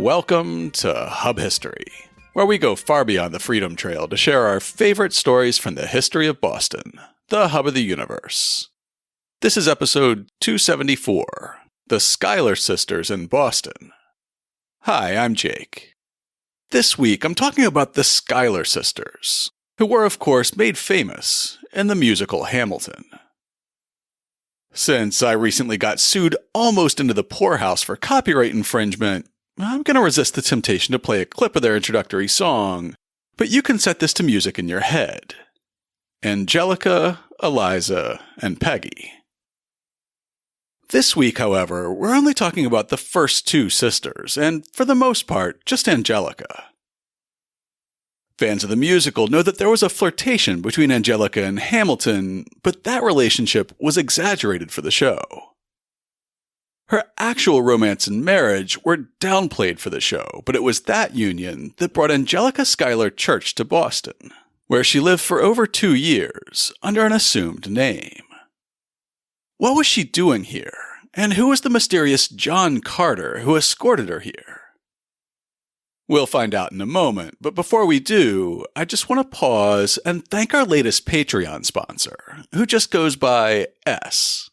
Welcome to Hub History, where we go far beyond the Freedom Trail to share our favorite stories from the history of Boston, the hub of the universe. This is episode 274, The Schuyler Sisters in Boston. Hi, I'm Jake. This week I'm talking about the Schuyler sisters, who were of course made famous in the musical Hamilton. Since I recently got sued almost into the poorhouse for copyright infringement, I'm going to resist the temptation to play a clip of their introductory song, but you can set this to music in your head. Angelica, Eliza, and Peggy. This week, however, we're only talking about the first two sisters, and for the most part, just Angelica. Fans of the musical know that there was a flirtation between Angelica and Hamilton, but that relationship was exaggerated for the show. Her actual romance and marriage were downplayed for the show, but it was that union that brought Angelica Schuyler Church to Boston, where she lived for over 2 years under an assumed name. What was she doing here, and who was the mysterious John Carter who escorted her here? We'll find out in a moment, but before we do, I just want to pause and thank our latest Patreon sponsor, who just goes by S.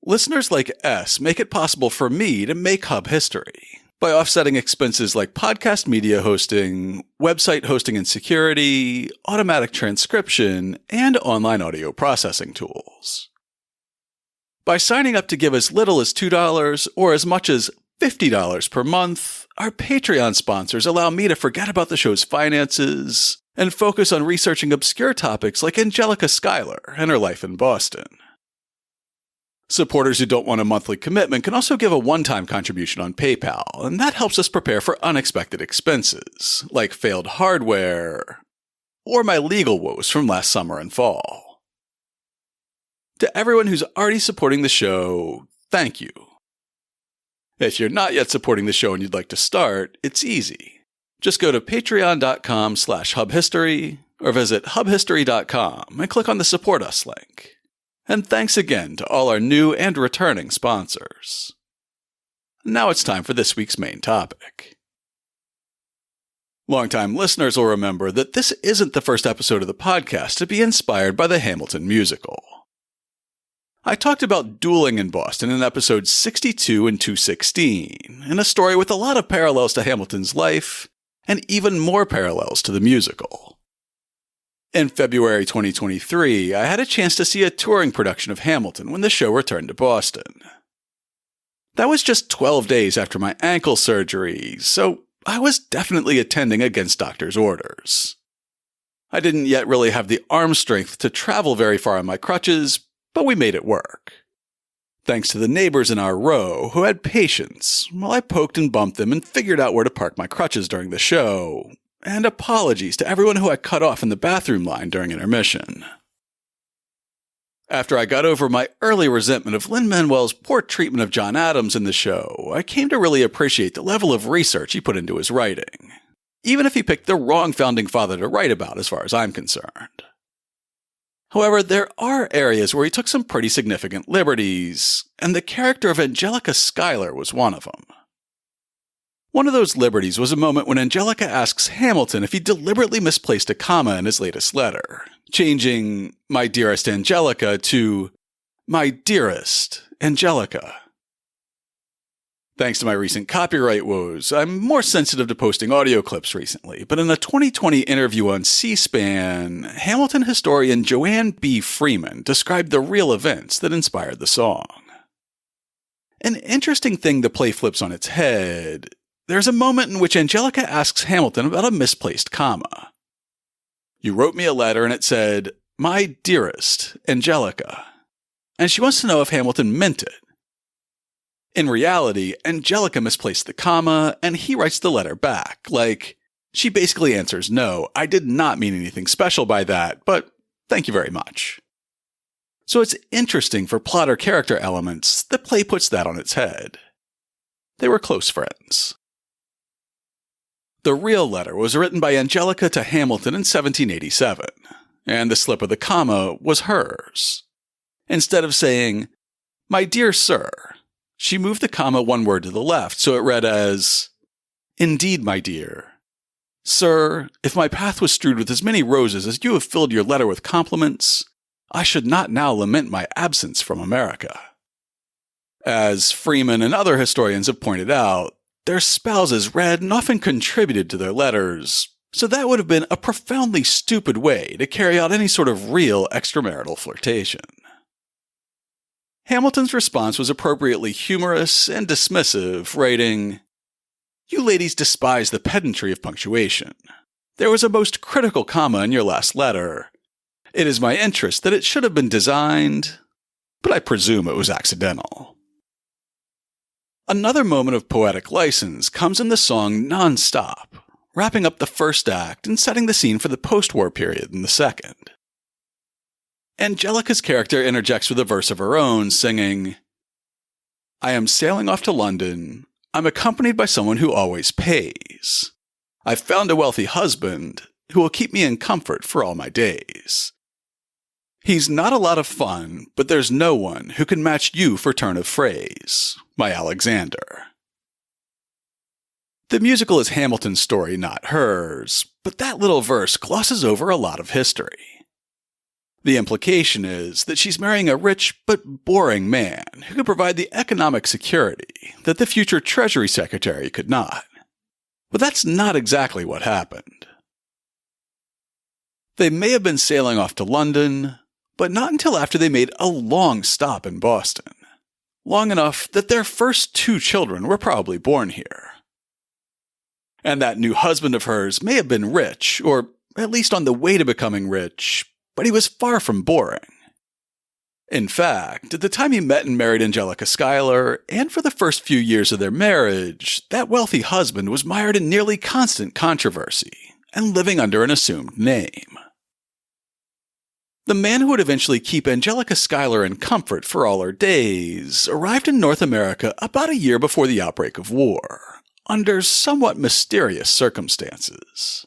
Listeners like S make it possible for me to make Hub History by offsetting expenses like podcast media hosting, website hosting and security, automatic transcription, and online audio processing tools. By signing up to give as little as $2 or as much as $50 per month, our Patreon sponsors allow me to forget about the show's finances and focus on researching obscure topics like Angelica Schuyler and her life in Boston. Supporters who don't want a monthly commitment can also give a one-time contribution on PayPal, and that helps us prepare for unexpected expenses, like failed hardware, or my legal woes from last summer and fall. To everyone who's already supporting the show, thank you. If you're not yet supporting the show and you'd like to start, it's easy. Just go to patreon.com/hubhistory or visit hubhistory.com and click on the Support Us link. And thanks again to all our new and returning sponsors. Now it's time for this week's main topic. Longtime listeners will remember that this isn't the first episode of the podcast to be inspired by the Hamilton musical. I talked about dueling in Boston in episodes 62 and 216, in a story with a lot of parallels to Hamilton's life, and even more parallels to the musical. In February 2023, I had a chance to see a touring production of Hamilton when the show returned to Boston. That was just 12 days after my ankle surgery, so I was definitely attending against doctor's orders. I didn't yet really have the arm strength to travel very far on my crutches, but we made it work. Thanks to the neighbors in our row who had patience while I poked and bumped them and figured out where to park my crutches during the show. And apologies to everyone who I cut off in the bathroom line during intermission. After I got over my early resentment of Lin-Manuel's poor treatment of John Adams in the show, I came to really appreciate the level of research he put into his writing, even if he picked the wrong founding father to write about as far as I'm concerned. However, there are areas where he took some pretty significant liberties, and the character of Angelica Schuyler was one of them. One of those liberties was a moment when Angelica asks Hamilton if he deliberately misplaced a comma in his latest letter, changing "my dearest Angelica" to "my dearest Angelica." Thanks to my recent copyright woes, I'm more sensitive to posting audio clips recently, but in a 2020 interview on C-SPAN, Hamilton historian Joanne B. Freeman described the real events that inspired the song. An interesting thing the play flips on its head. There's a moment in which Angelica asks Hamilton about a misplaced comma. "You wrote me a letter and it said, 'My dearest Angelica,' and she wants to know if Hamilton meant it. In reality, Angelica misplaced the comma, and he writes the letter back, like, she basically answers, 'No, I did not mean anything special by that, but thank you very much.' So it's interesting for plot or character elements, the play puts that on its head. They were close friends. The real letter was written by Angelica to Hamilton in 1787, and the slip of the comma was hers. Instead of saying, "My dear sir," she moved the comma one word to the left, so it read as, Indeed, my dear. Sir, if my path was strewed with as many roses as you have filled your letter with compliments, I should not now lament my absence from America. As Freeman and other historians have pointed out, their spouses read and often contributed to their letters, so that would have been a profoundly stupid way to carry out any sort of real extramarital flirtation. Hamilton's response was appropriately humorous and dismissive, writing, "You ladies despise the pedantry of punctuation. There was a most critical comma in your last letter. It is my interest that it should have been designed, but I presume it was accidental." Another moment of poetic license comes in the song Non-Stop, wrapping up the first act and setting the scene for the post-war period in the second. Angelica's character interjects with a verse of her own, singing, "I am sailing off to London. I'm accompanied by someone who always pays. I've found a wealthy husband who will keep me in comfort for all my days. He's not a lot of fun, but there's no one who can match you for turn of phrase, my Alexander." The musical is Hamilton's story, not hers, but that little verse glosses over a lot of history. The implication is that she's marrying a rich but boring man who could provide the economic security that the future Treasury Secretary could not. But that's not exactly what happened. They may have been sailing off to London, but not until after they made a long stop in Boston. Long enough that their first 2 children were probably born here. And that new husband of hers may have been rich, or at least on the way to becoming rich, but he was far from boring. In fact, at the time he met and married Angelica Schuyler, and for the first few years of their marriage, that wealthy husband was mired in nearly constant controversy and living under an assumed name. The man who would eventually keep Angelica Schuyler in comfort for all her days arrived in North America about a year before the outbreak of war, under somewhat mysterious circumstances.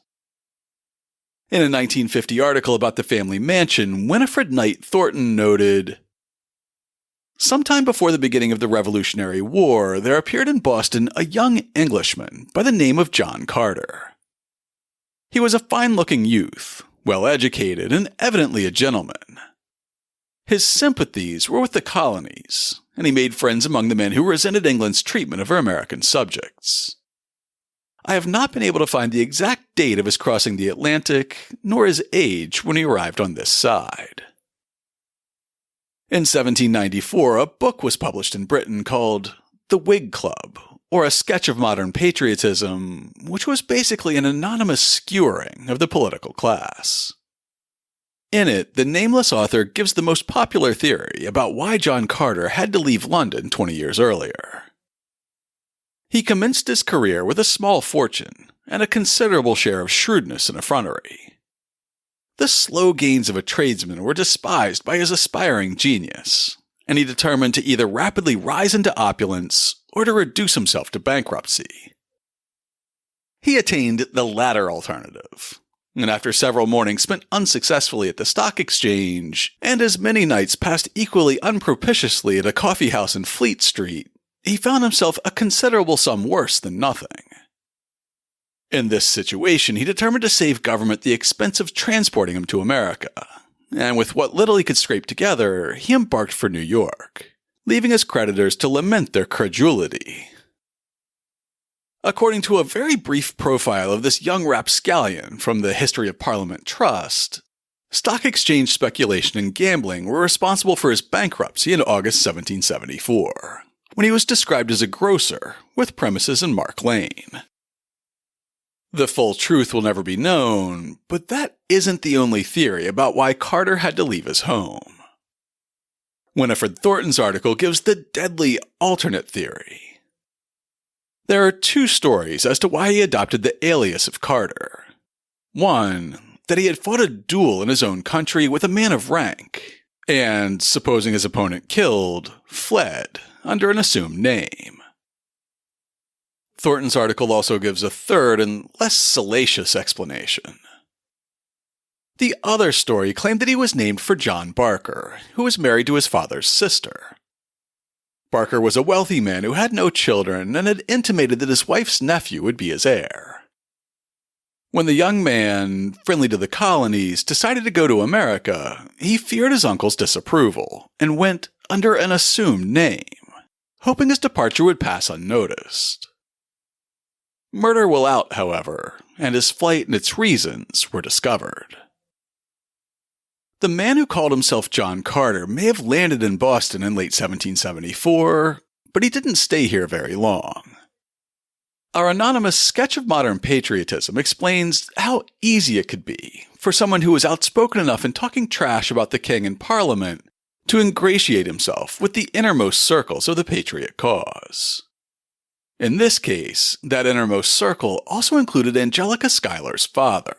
In a 1950 article about the family mansion, Winifred Knight Thornton noted, "Sometime before the beginning of the Revolutionary War, there appeared in Boston a young Englishman by the name of John Carter. He was a fine-looking youth, well-educated, and evidently a gentleman. His sympathies were with the colonies, and he made friends among the men who resented England's treatment of her American subjects. I have not been able to find the exact date of his crossing the Atlantic, nor his age when he arrived on this side." In 1794, a book was published in Britain called The Whig Club, or A Sketch of Modern Patriotism, which was basically an anonymous skewering of the political class. In it, the nameless author gives the most popular theory about why John Carter had to leave London 20 years earlier. He commenced his career with a small fortune and a considerable share of shrewdness and effrontery. The slow gains of a tradesman were despised by his aspiring genius, and he determined to either rapidly rise into opulence or to reduce himself to bankruptcy. He attained the latter alternative, and after several mornings spent unsuccessfully at the stock exchange, and as many nights passed equally unpropitiously at a coffee house in Fleet Street, he found himself a considerable sum worse than nothing. In this situation, he determined to save government the expense of transporting him to America, and with what little he could scrape together, he embarked for New York, leaving his creditors to lament their credulity. According to a very brief profile of this young rapscallion from the History of Parliament Trust, stock exchange speculation and gambling were responsible for his bankruptcy in August 1774. When he was described as a grocer with premises in Mark Lane. The full truth will never be known, but that isn't the only theory about why Carter had to leave his home. Winifred Thornton's article gives the deadly alternate theory. There are 2 stories as to why he adopted the alias of Carter. One, that he had fought a duel in his own country with a man of rank, and, supposing his opponent killed, fled under an assumed name. Thornton's article also gives a third and less salacious explanation. The other story claimed that he was named for John Barker, who was married to his father's sister. Barker was a wealthy man who had no children and had intimated that his wife's nephew would be his heir. When the young man, friendly to the colonies, decided to go to America, he feared his uncle's disapproval and went under an assumed name, hoping his departure would pass unnoticed. Murder will out, however, and his flight and its reasons were discovered. The man who called himself John Carter may have landed in Boston in late 1774, but he didn't stay here very long. Our anonymous sketch of modern patriotism explains how easy it could be for someone who was outspoken enough in talking trash about the king and Parliament to ingratiate himself with the innermost circles of the patriot cause. In this case, that innermost circle also included Angelica Schuyler's father.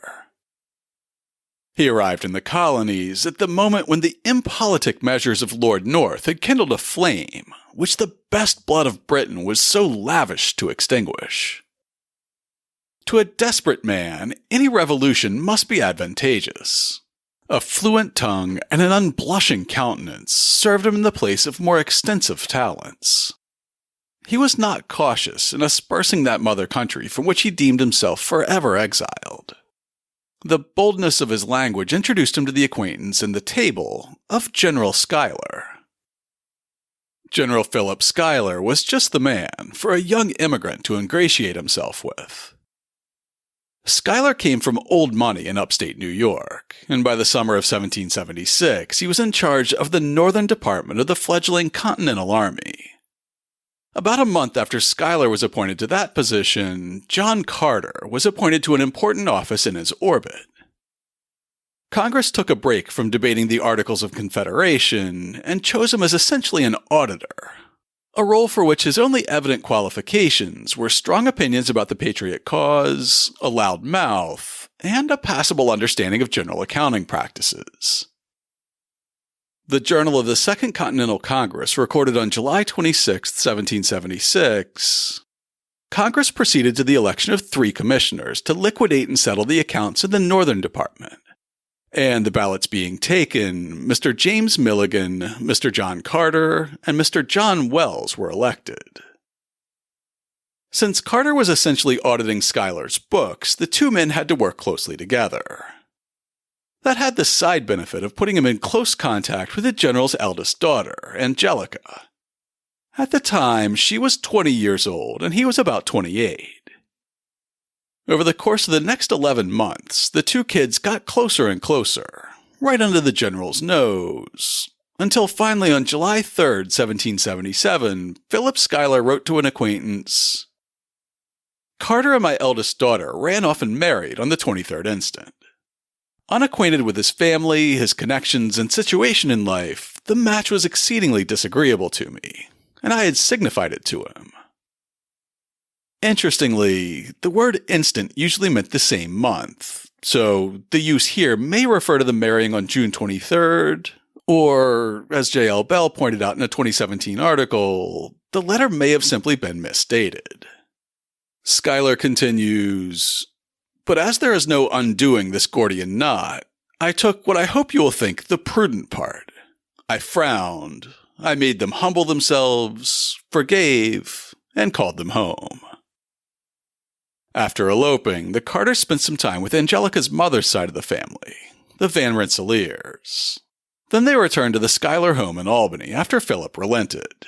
He arrived in the colonies at the moment when the impolitic measures of Lord North had kindled a flame which the best blood of Britain was so lavish to extinguish. To a desperate man, any revolution must be advantageous. A fluent tongue and an unblushing countenance served him in the place of more extensive talents. He was not cautious in aspersing that mother country from which he deemed himself forever exiled. The boldness of his language introduced him to the acquaintance and the table of General Schuyler. General Philip Schuyler was just the man for a young immigrant to ingratiate himself with. Schuyler came from old money in upstate New York, and by the summer of 1776 he was in charge of the Northern Department of the fledgling Continental Army. About a month after Schuyler was appointed to that position, John Carter was appointed to an important office in his orbit. Congress took a break from debating the Articles of Confederation and chose him as essentially an auditor, a role for which his only evident qualifications were strong opinions about the patriot cause, a loud mouth, and a passable understanding of general accounting practices. The Journal of the Second Continental Congress recorded on July 26, 1776, Congress proceeded to the election of 3 commissioners to liquidate and settle the accounts in the Northern Department. And the ballots being taken, Mr. James Milligan, Mr. John Carter, and Mr. John Wells were elected. Since Carter was essentially auditing Schuyler's books, the 2 men had to work closely together. That had the side benefit of putting him in close contact with the general's eldest daughter, Angelica. At the time, she was 20 years old and he was about 28. Over the course of the next 11 months, the 2 kids got closer and closer, right under the general's nose, until finally on July 3, 1777, Philip Schuyler wrote to an acquaintance, "Carter and my eldest daughter ran off and married on the 23rd instant. Unacquainted with his family, his connections, and situation in life, the match was exceedingly disagreeable to me, and I had signified it to him." Interestingly, the word instant usually meant the same month, so the use here may refer to them marrying on June 23rd, or, as J.L. Bell pointed out in a 2017 article, the letter may have simply been misdated. Schuyler continues, "But as there is no undoing this Gordian knot, I took what I hope you will think the prudent part. I frowned, I made them humble themselves, forgave, and called them home." After eloping, the Carters spent some time with Angelica's mother's side of the family, the Van Rensselaers. Then they returned to the Schuyler home in Albany after Philip relented.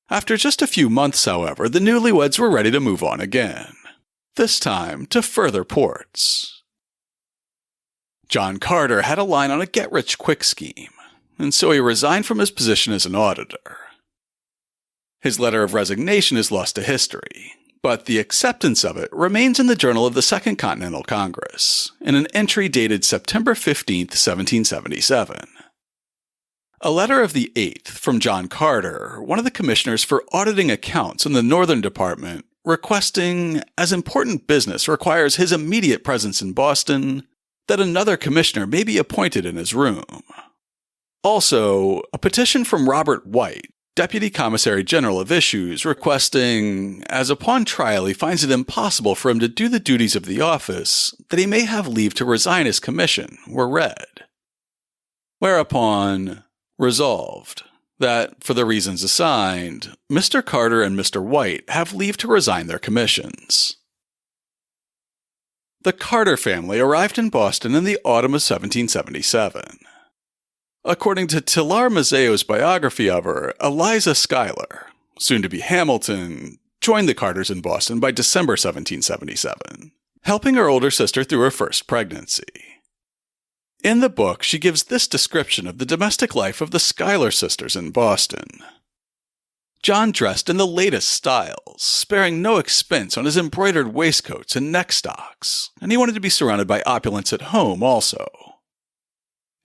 After just a few months, however, the newlyweds were ready to move on again, this time to further ports. John Carter had a line on a get-rich-quick scheme, and so he resigned from his position as an auditor. His letter of resignation is lost to history, but the acceptance of it remains in the Journal of the Second Continental Congress, in an entry dated September 15, 1777. A letter of the 8th from John Carter, one of the commissioners for auditing accounts in the Northern Department, requesting, as important business requires his immediate presence in Boston, that another commissioner may be appointed in his room. Also, a petition from Robert White, Deputy Commissary General of Issues, requesting, as upon trial he finds it impossible for him to do the duties of the office, that he may have leave to resign his commission, were read. Whereupon, resolved, that, for the reasons assigned, Mr. Carter and Mr. White have leave to resign their commissions. The Carter family arrived in Boston in the autumn of 1777. According to Tilar Mazzeo's biography of her, Eliza Schuyler, soon to be Hamilton, joined the Carters in Boston by December 1777, helping her older sister through her first pregnancy. In the book, she gives this description of the domestic life of the Schuyler sisters in Boston. John dressed in the latest styles, sparing no expense on his embroidered waistcoats and neckstocks, and he wanted to be surrounded by opulence at home also.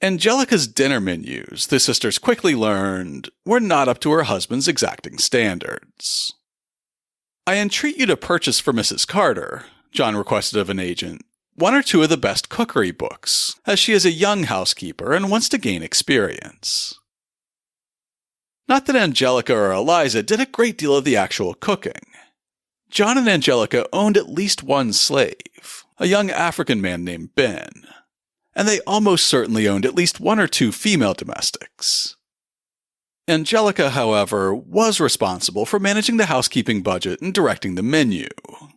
Angelica's dinner menus, the sisters quickly learned, were not up to her husband's exacting standards. "I entreat you to purchase for Mrs. Carter," John requested of an agent, "one or two of the best cookery books, as she is a young housekeeper and wants to gain experience." Not that Angelica or Eliza did a great deal of the actual cooking. John and Angelica owned at least one slave, a young African man named Ben, and they almost certainly owned at least one or two female domestics. Angelica, however, was responsible for managing the housekeeping budget and directing the menu,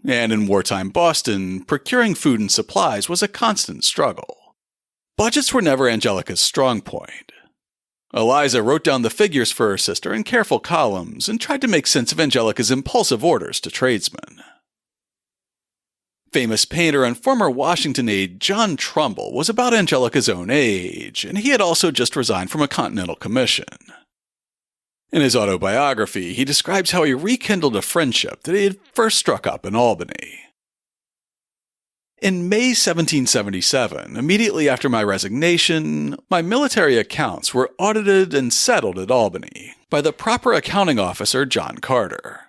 and in wartime Boston, procuring food and supplies was a constant struggle. Budgets were never Angelica's strong point. Eliza wrote down the figures for her sister in careful columns and tried to make sense of Angelica's impulsive orders to tradesmen. Famous painter and former Washington aide John Trumbull was about Angelica's own age, and he had also just resigned from a continental commission. In his autobiography, he describes how he rekindled a friendship that he had first struck up in Albany. In May 1777, immediately after my resignation, my military accounts were audited and settled at Albany by the proper accounting officer John Carter.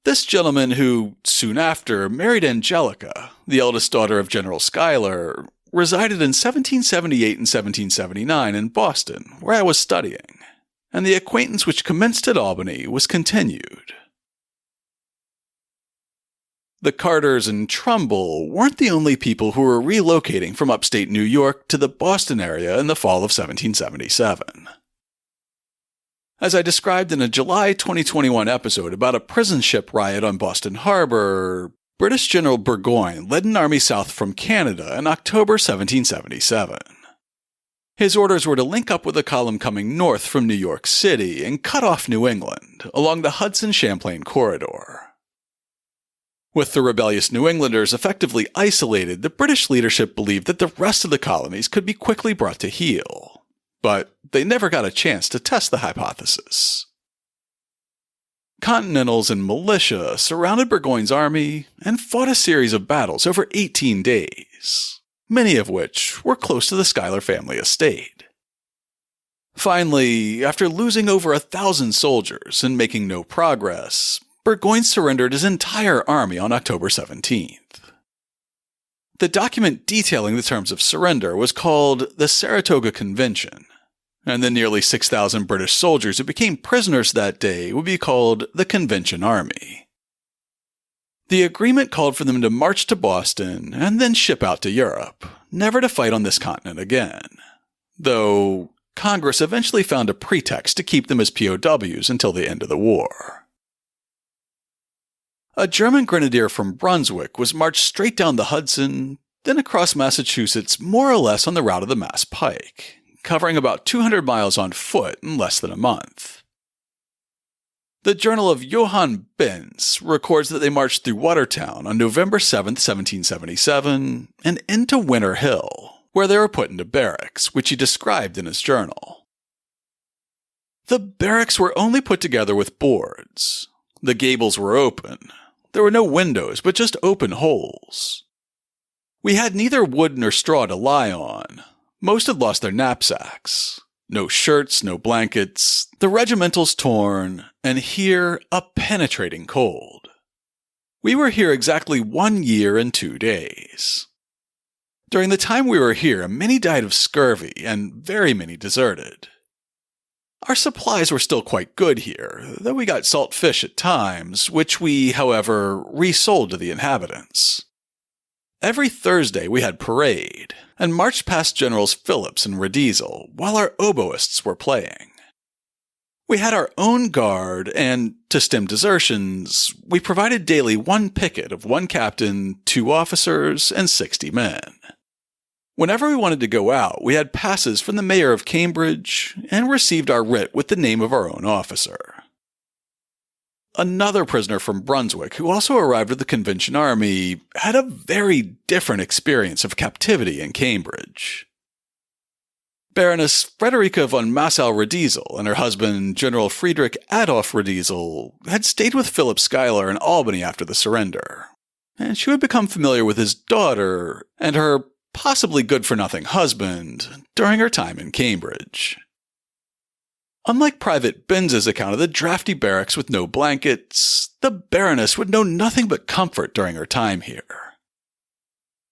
This gentleman, who, soon after, married Angelica, the eldest daughter of General Schuyler, resided in 1778 and 1779 in Boston, where I was studying, and the acquaintance which commenced at Albany was continued. The Carters and Trumbull weren't the only people who were relocating from upstate New York to the Boston area in the fall of 1777. As I described in a July 2021 episode about a prison ship riot on Boston Harbor, British General Burgoyne led an army south from Canada in October 1777. His orders were to link up with a column coming north from New York City and cut off New England along the Hudson-Champlain corridor. With the rebellious New Englanders effectively isolated, the British leadership believed that the rest of the colonies could be quickly brought to heel. But they never got a chance to test the hypothesis. Continentals and militia surrounded Burgoyne's army and fought a series of battles over 18 days, many of which were close to the Schuyler family estate. Finally, after losing over 1,000 soldiers and making no progress, Burgoyne surrendered his entire army on October 17th. The document detailing the terms of surrender was called the Saratoga Convention, and the nearly 6,000 British soldiers who became prisoners that day would be called the Convention Army. The agreement called for them to march to Boston and then ship out to Europe, never to fight on this continent again, though Congress eventually found a pretext to keep them as POWs until the end of the war. A German grenadier from Brunswick was marched straight down the Hudson, then across Massachusetts more or less on the route of the Mass Pike, covering about 200 miles on foot in less than a month. The Journal of Johann Benz records that they marched through Watertown on November 7, 1777, and into Winter Hill, where they were put into barracks, which he described in his journal. The barracks were only put together with boards. The gables were open. There were no windows, but just open holes. We had neither wood nor straw to lie on. Most had lost their knapsacks. No shirts, no blankets, the regimentals torn, and here a penetrating cold. We were here exactly 1 year and 2 days. During the time we were here, many died of scurvy, and very many deserted. Our supplies were still quite good here, though we got salt fish at times, which we, however, resold to the inhabitants. Every Thursday we had parade, and marched past Generals Phillips and Rediesel while our oboists were playing. We had our own guard, and to stem desertions, we provided daily one picket of one captain, 2 officers, and 60 men. Whenever we wanted to go out, we had passes from the mayor of Cambridge and received our writ with the name of our own officer. Another prisoner from Brunswick, who also arrived with the Convention Army, had a very different experience of captivity in Cambridge. Baroness Friederike von Massau-Riedisel and her husband, General Friedrich Adolf Riedisel, had stayed with Philip Schuyler in Albany after the surrender, and she would become familiar with his daughter and her possibly good-for-nothing husband during her time in Cambridge. Unlike Private Binz's account of the drafty barracks with no blankets, the Baroness would know nothing but comfort during her time here.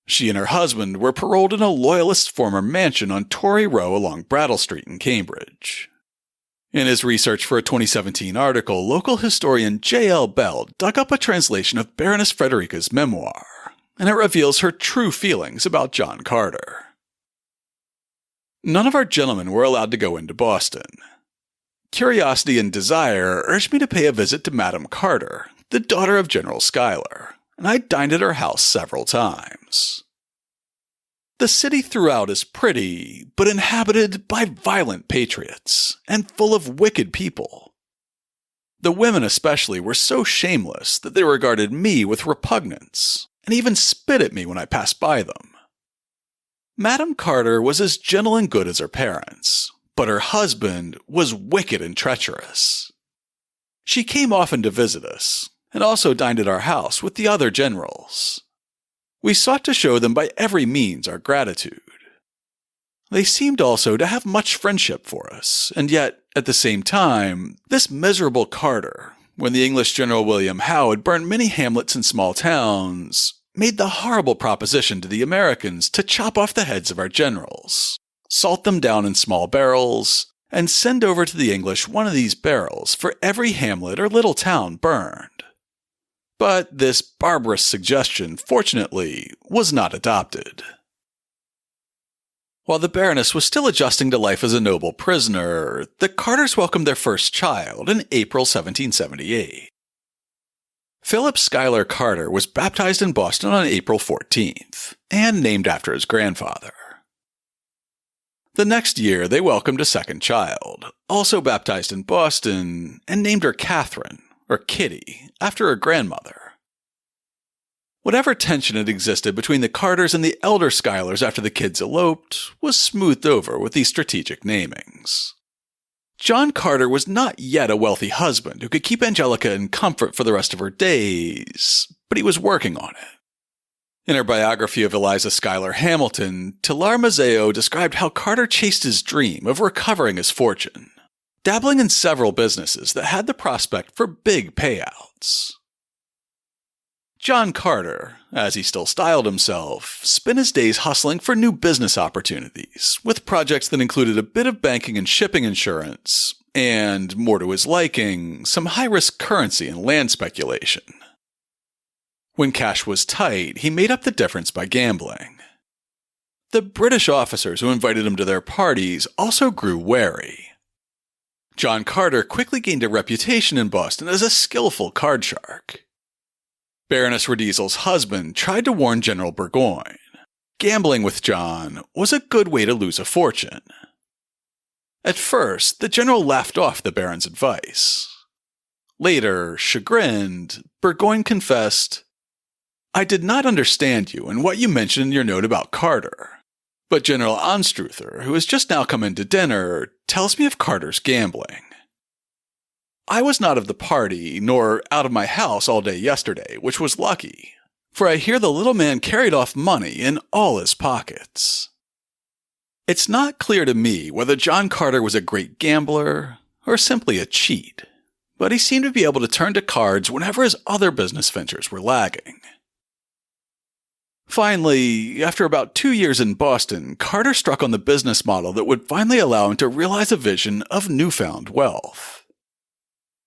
She and her husband were paroled in a Loyalist former mansion on Tory Row along Brattle Street in Cambridge. In his research for a 2017 article, local historian J.L. Bell dug up a translation of Baroness Friederike's memoir, and it reveals her true feelings about John Carter. None of our gentlemen were allowed to go into Boston. Curiosity and desire urged me to pay a visit to Madame Carter, the daughter of General Schuyler, and I dined at her house several times. The city throughout is pretty, but inhabited by violent patriots, and full of wicked people. The women especially were so shameless that they regarded me with repugnance, and even spit at me when I passed by them. Madame Carter was as gentle and good as her parents, but her husband was wicked and treacherous. She came often to visit us, and also dined at our house with the other generals. We sought to show them by every means our gratitude. They seemed also to have much friendship for us, and yet, at the same time, this miserable Carter, when the English General William Howe had burned many hamlets and small towns, made the horrible proposition to the Americans to chop off the heads of our generals, salt them down in small barrels, and send over to the English one of these barrels for every hamlet or little town burned. But this barbarous suggestion, fortunately, was not adopted. While the Baroness was still adjusting to life as a noble prisoner, the Carters welcomed their first child in April 1778. Philip Schuyler Carter was baptized in Boston on April 14th, and named after his grandfather. The next year, they welcomed a second child, also baptized in Boston, and named her Catherine, or Kitty, after her grandmother. Whatever tension had existed between the Carters and the elder Schuylers after the kids eloped was smoothed over with these strategic namings. John Carter was not yet a wealthy husband who could keep Angelica in comfort for the rest of her days, but he was working on it. In her biography of Eliza Schuyler Hamilton, Talar Mazzeo described how Carter chased his dream of recovering his fortune, dabbling in several businesses that had the prospect for big payouts. John Carter, as he still styled himself, spent his days hustling for new business opportunities, with projects that included a bit of banking and shipping insurance, and, more to his liking, some high-risk currency and land speculation. When cash was tight, he made up the difference by gambling. The British officers who invited him to their parties also grew wary. John Carter quickly gained a reputation in Boston as a skillful card shark. Baroness Riedsel's husband tried to warn General Burgoyne. Gambling with John was a good way to lose a fortune. At first, the general laughed off the Baron's advice. Later, chagrined, Burgoyne confessed, "I did not understand you and what you mentioned in your note about Carter, but General Anstruther, who has just now come in to dinner, tells me of Carter's gambling. I was not of the party, nor out of my house all day yesterday, which was lucky, for I hear the little man carried off money in all his pockets." It's not clear to me whether John Carter was a great gambler or simply a cheat, but he seemed to be able to turn to cards whenever his other business ventures were lagging. Finally, after about 2 years in Boston, Carter struck on the business model that would finally allow him to realize a vision of newfound wealth.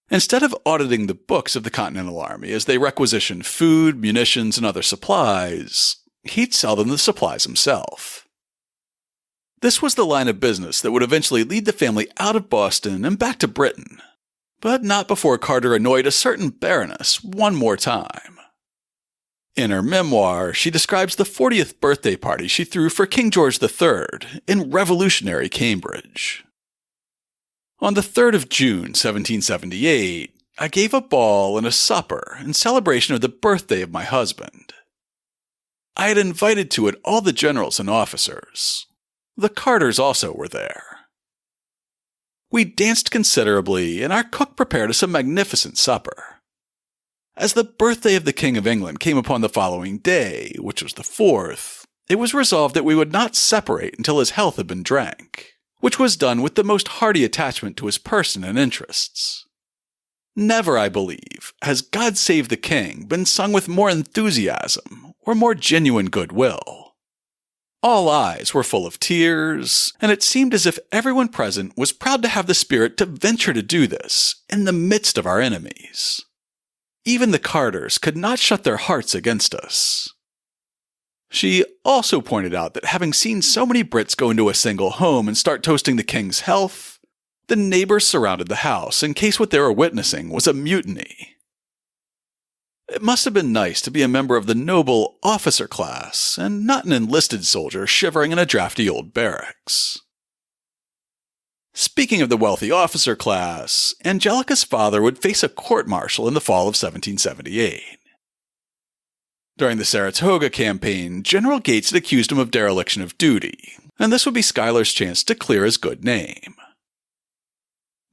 Instead of auditing the books of the Continental Army as they requisitioned food, munitions, and other supplies, he'd sell them the supplies himself. This was the line of business that would eventually lead the family out of Boston and back to Britain, but not before Carter annoyed a certain Baroness one more time. In her memoir, she describes the 40th birthday party she threw for King George III in revolutionary Cambridge. On the 3rd of June, 1778, I gave a ball and a supper in celebration of the birthday of my husband. I had invited to it all the generals and officers. The Carters also were there. We danced considerably, and our cook prepared us a magnificent supper. As the birthday of the King of England came upon the following day, which was the 4th, it was resolved that we would not separate until his health had been drank, which was done with the most hearty attachment to his person and interests. Never, I believe, has God Save the King been sung with more enthusiasm or more genuine goodwill. All eyes were full of tears, and it seemed as if everyone present was proud to have the spirit to venture to do this in the midst of our enemies. Even the Carters could not shut their hearts against us. She also pointed out that having seen so many Brits go into a single home and start toasting the king's health, the neighbors surrounded the house in case what they were witnessing was a mutiny. It must have been nice to be a member of the noble officer class and not an enlisted soldier shivering in a drafty old barracks. Speaking of the wealthy officer class, Angelica's father would face a court-martial in the fall of 1778. During the Saratoga campaign, General Gates had accused him of dereliction of duty, and this would be Schuyler's chance to clear his good name.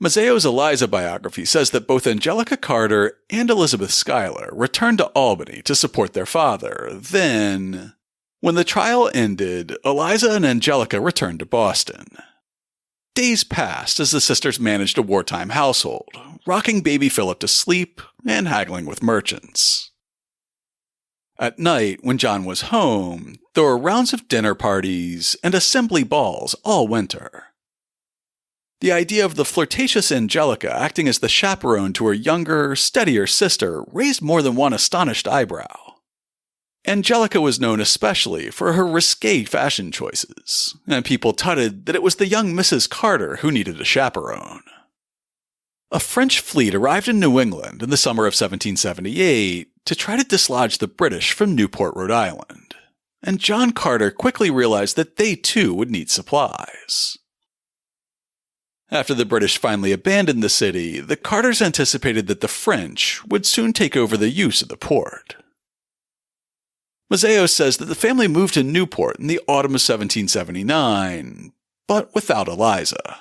Mazzeo's Eliza biography says that both Angelica Carter and Elizabeth Schuyler returned to Albany to support their father. Then, when the trial ended, Eliza and Angelica returned to Boston. Days passed as the sisters managed a wartime household, rocking baby Philip to sleep and haggling with merchants. At night, when John was home, there were rounds of dinner parties and assembly balls all winter. The idea of the flirtatious Angelica acting as the chaperone to her younger, steadier sister raised more than one astonished eyebrow. Angelica was known especially for her risque fashion choices, and people tutted that it was the young Mrs. Carter who needed a chaperone. A French fleet arrived in New England in the summer of 1778 to try to dislodge the British from Newport, Rhode Island, and John Carter quickly realized that they too would need supplies. After the British finally abandoned the city, the Carters anticipated that the French would soon take over the use of the port. Mazzeo says that the family moved to Newport in the autumn of 1779, but without Eliza.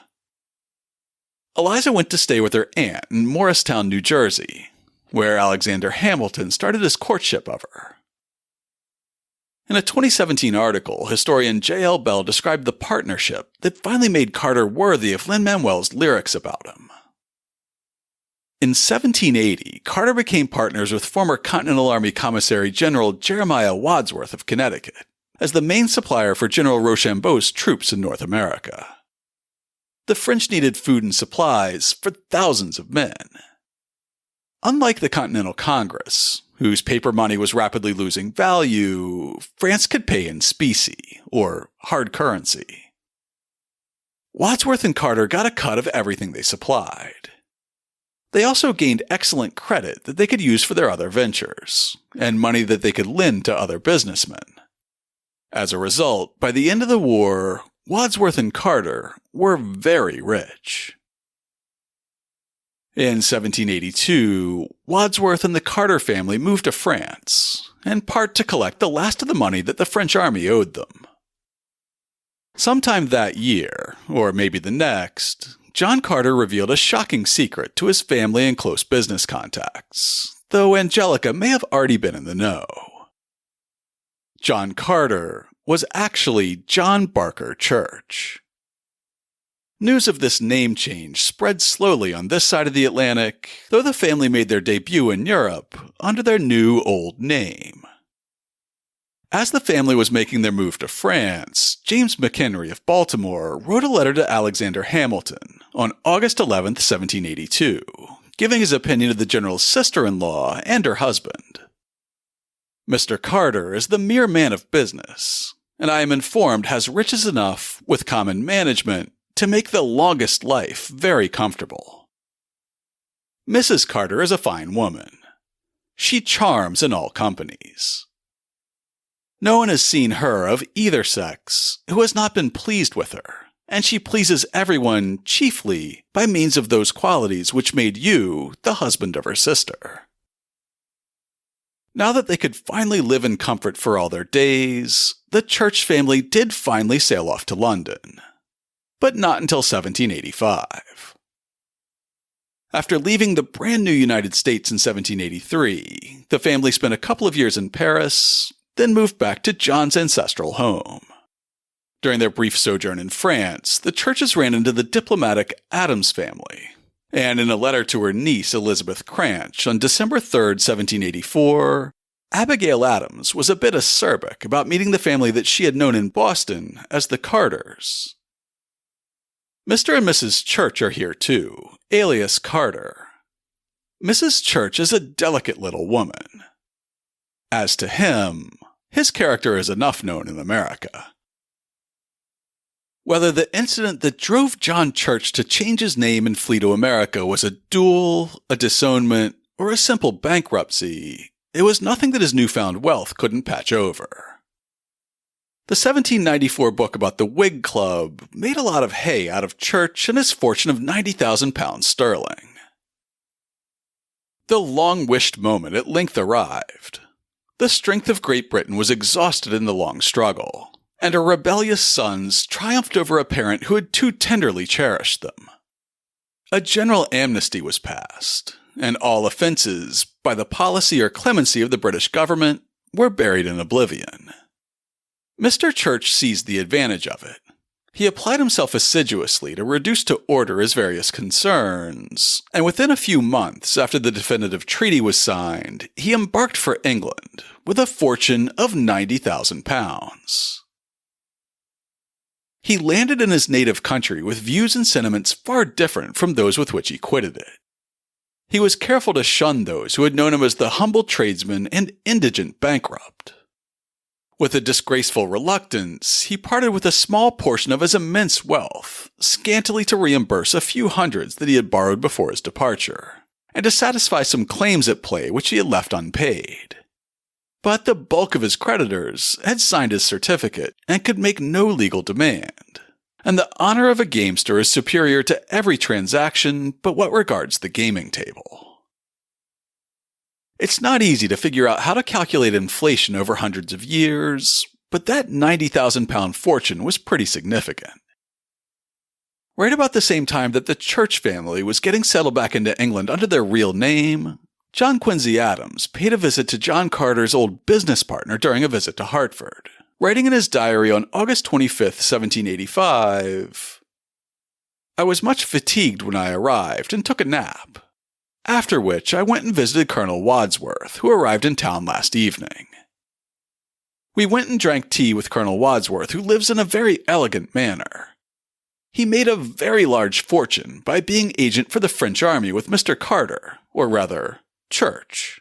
Eliza went to stay with her aunt in Morristown, New Jersey, where Alexander Hamilton started his courtship of her. In a 2017 article, historian J.L. Bell described the partnership that finally made Carter worthy of Lin-Manuel's lyrics about him. In 1780, Carter became partners with former Continental Army Commissary General Jeremiah Wadsworth of Connecticut as the main supplier for General Rochambeau's troops in North America. The French needed food and supplies for thousands of men. Unlike the Continental Congress, whose paper money was rapidly losing value, France could pay in specie, or hard currency. Wadsworth and Carter got a cut of everything they supplied. They also gained excellent credit that they could use for their other ventures, and money that they could lend to other businessmen. As a result, by the end of the war, Wadsworth and Carter were very rich. In 1782, Wadsworth and the Carter family moved to France, in part to collect the last of the money that the French army owed them. Sometime that year, or maybe the next, John Carter revealed a shocking secret to his family and close business contacts, though Angelica may have already been in the know. John Carter was actually John Barker Church. News of this name change spread slowly on this side of the Atlantic, though the family made their debut in Europe under their new old name. As the family was making their move to France, James McHenry of Baltimore wrote a letter to Alexander Hamilton on August 11, 1782, giving his opinion of the general's sister-in-law and her husband. Mr. Carter is the mere man of business, and I am informed has riches enough, with common management, to make the longest life very comfortable. Mrs. Carter is a fine woman. She charms in all companies. No one has seen her of either sex who has not been pleased with her, and she pleases everyone chiefly by means of those qualities which made you the husband of her sister. Now that they could finally live in comfort for all their days, the Church family did finally sail off to London, but not until 1785. After leaving the brand new United States in 1783, the family spent a couple of years in Paris, then moved back to John's ancestral home. During their brief sojourn in France, the Churches ran into the diplomatic Adams family, and in a letter to her niece Elizabeth Cranch on December 3, 1784, Abigail Adams was a bit acerbic about meeting the family that she had known in Boston as the Carters. Mr. and Mrs. Church are here too, alias Carter. Mrs. Church is a delicate little woman. As to him, his character is enough known in America. Whether the incident that drove John Church to change his name and flee to America was a duel, a disownment, or a simple bankruptcy, it was nothing that his newfound wealth couldn't patch over. The 1794 book about the Whig Club made a lot of hay out of Church and his fortune of £90,000 sterling. The long-wished moment at length arrived. The strength of Great Britain was exhausted in the long struggle, and her rebellious sons triumphed over a parent who had too tenderly cherished them. A general amnesty was passed, and all offences, by the policy or clemency of the British government, were buried in oblivion. Mr. Church seized the advantage of it. He applied himself assiduously to reduce to order his various concerns, and within a few months after the definitive treaty was signed, he embarked for England with a fortune of £90,000. He landed in his native country with views and sentiments far different from those with which he quitted it. He was careful to shun those who had known him as the humble tradesman and indigent bankrupt. With a disgraceful reluctance, he parted with a small portion of his immense wealth, scantily to reimburse a few hundreds that he had borrowed before his departure, and to satisfy some claims at play which he had left unpaid. But the bulk of his creditors had signed his certificate and could make no legal demand, and the honor of a gamester is superior to every transaction but what regards the gaming table. It's not easy to figure out how to calculate inflation over hundreds of years, but that £90,000 fortune was pretty significant. Right about the same time that the Church family was getting settled back into England under their real name, John Quincy Adams paid a visit to John Carter's old business partner during a visit to Hartford, writing in his diary on August 25, 1785, "I was much fatigued when I arrived and took a nap. After which, I went and visited Colonel Wadsworth, who arrived in town last evening. We went and drank tea with Colonel Wadsworth, who lives in a very elegant manner. He made a very large fortune by being agent for the French army with Mr. Carter, or rather, Church."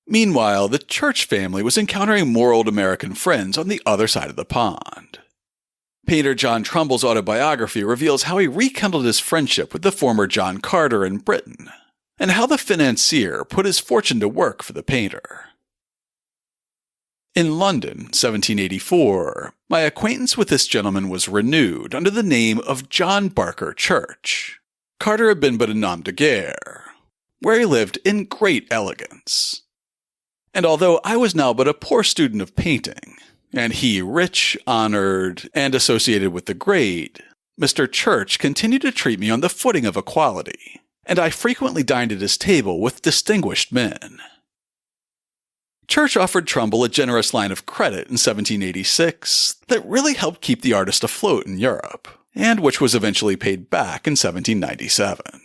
Meanwhile, the Church family was encountering more old American friends on the other side of the pond. Painter John Trumbull's autobiography reveals how he rekindled his friendship with the former John Carter in Britain, and how the financier put his fortune to work for the painter. In London, 1784, my acquaintance with this gentleman was renewed under the name of John Barker Church. Carter had been but a nom de guerre, where he lived in great elegance. And although I was now but a poor student of painting, and he rich, honored, and associated with the great, Mr. Church continued to treat me on the footing of equality, and I frequently dined at his table with distinguished men. Church offered Trumbull a generous line of credit in 1786 that really helped keep the artist afloat in Europe, and which was eventually paid back in 1797.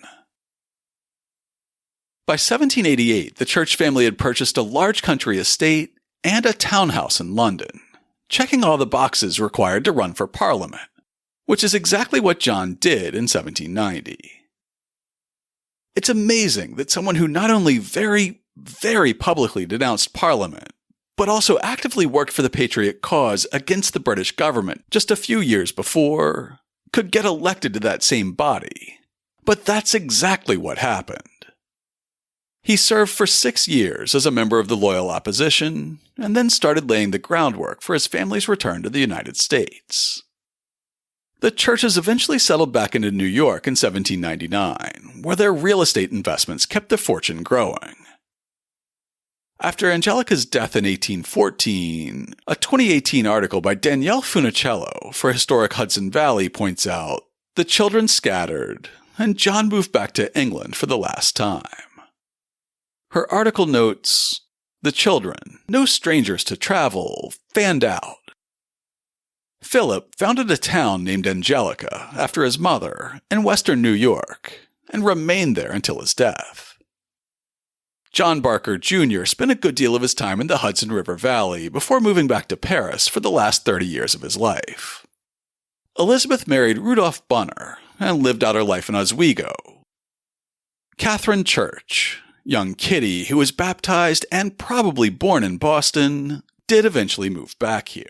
By 1788, the Church family had purchased a large country estate and a townhouse in London, checking all the boxes required to run for Parliament, which is exactly what John did in 1790. It's amazing that someone who not only very, very publicly denounced Parliament, but also actively worked for the Patriot cause against the British government just a few years before, could get elected to that same body. But that's exactly what happened. He served for 6 years as a member of the loyal opposition, and then started laying the groundwork for his family's return to the United States. The Churches eventually settled back into New York in 1799, where their real estate investments kept the fortune growing. After Angelica's death in 1814, a 2018 article by Danielle Funicello for Historic Hudson Valley points out the children scattered, and John moved back to England for the last time. Her article notes, the children, no strangers to travel, fanned out. Philip founded a town named Angelica after his mother in western New York and remained there until his death. John Barker Jr. spent a good deal of his time in the Hudson River Valley before moving back to Paris for the last 30 years of his life. Elizabeth married Rudolph Bunner and lived out her life in Oswego. Catherine Church, young Kitty, who was baptized and probably born in Boston, did eventually move back here.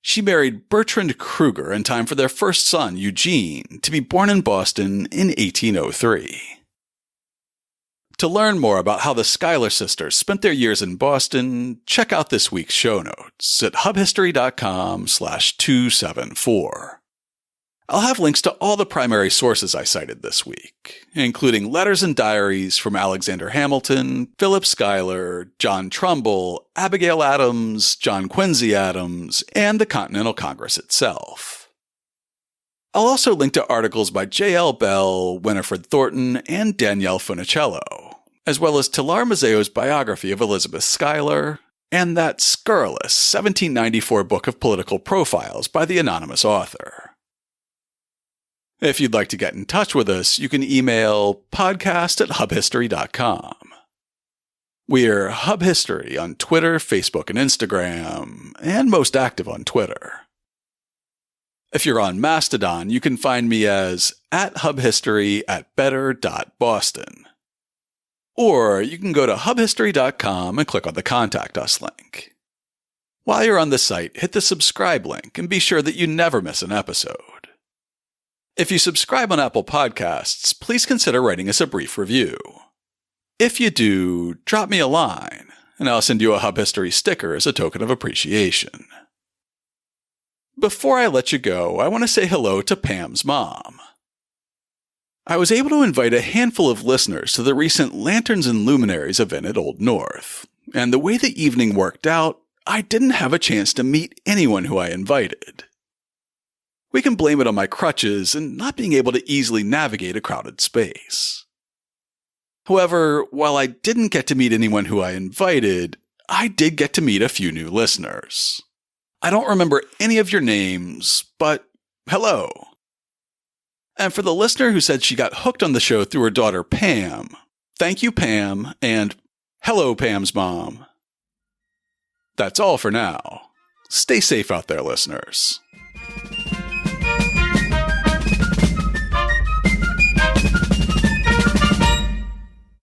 She married Bertrand Kruger in time for their first son, Eugene, to be born in Boston in 1803. To learn more about how the Schuyler sisters spent their years in Boston, check out this week's show notes at hubhistory.com/274. I'll have links to all the primary sources I cited this week, including letters and diaries from Alexander Hamilton, Philip Schuyler, John Trumbull, Abigail Adams, John Quincy Adams, and the Continental Congress itself. I'll also link to articles by J.L. Bell, Winifred Thornton, and Danielle Funicello, as well as Talar Mazzeo's biography of Elizabeth Schuyler, and that scurrilous 1794 book of political profiles by the anonymous author. If you'd like to get in touch with us, you can email podcast@hubhistory.com. We're Hub History on Twitter, Facebook, and Instagram, and most active on Twitter. If you're on Mastodon, you can find me as @hubhistory@better.boston. Or you can go to hubhistory.com and click on the Contact Us link. While you're on the site, hit the subscribe link and be sure that you never miss an episode. If you subscribe on Apple Podcasts, please consider writing us a brief review. If you do, drop me a line, and I'll send you a Hub History sticker as a token of appreciation. Before I let you go, I want to say hello to Pam's mom. I was able to invite a handful of listeners to the recent Lanterns and Luminaries event at Old North, and the way the evening worked out, I didn't have a chance to meet anyone who I invited. We can blame it on my crutches and not being able to easily navigate a crowded space. However, while I didn't get to meet anyone who I invited, I did get to meet a few new listeners. I don't remember any of your names, but hello. And for the listener who said she got hooked on the show through her daughter Pam, thank you Pam, and hello Pam's mom. That's all for now. Stay safe out there, listeners.